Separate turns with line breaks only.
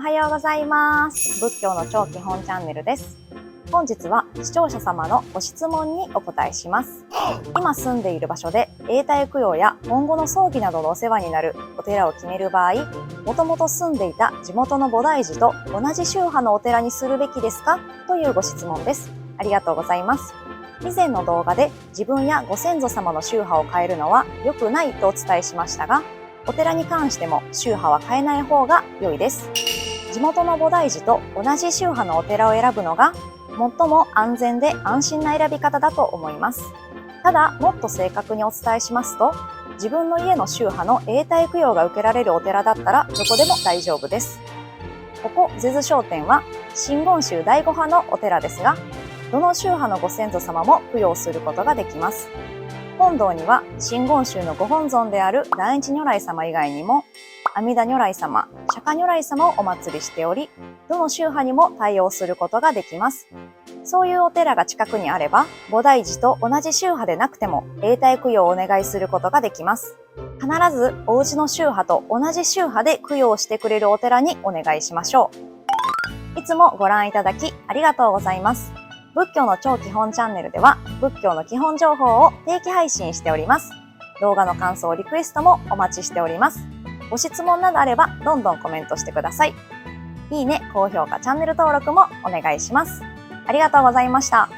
おはようございます。仏教の超基本チャンネルです。本日は視聴者様のご質問にお答えします。今住んでいる場所で永代供養や今後の葬儀などのお世話になるお寺を決める場合、もともと住んでいた地元の菩提寺と同じ宗派のお寺にするべきですかというご質問です。ありがとうございます。以前の動画で自分やご先祖様の宗派を変えるのは良くないとお伝えしましたが、お寺に関しても宗派は変えない方が良いです。地元の菩提寺と同じ宗派のお寺を選ぶのが最も安全で安心な選び方だと思います。ただ、もっと正確にお伝えしますと、自分の家の宗派の永代供養が受けられるお寺だったらどこでも大丈夫です。ここゼズ商店は真言宗第5派のお寺ですが、どの宗派のご先祖様も供養することができます。本堂には真言宗のご本尊である大日如来様以外にも阿弥陀如来様、釈迦如来様をお祭りしており、どの宗派にも対応することができます。そういうお寺が近くにあれば、菩提寺と同じ宗派でなくても永代供養をお願いすることができます。必ずお家の宗派と同じ宗派で供養してくれるお寺にお願いしましょう。いつもご覧いただきありがとうございます。仏教の超基本チャンネルでは仏教の基本情報を定期配信しております。動画の感想、リクエストもお待ちしております。ご質問などあればどんどんコメントしてください。いいね、高評価、チャンネル登録もお願いします。ありがとうございました。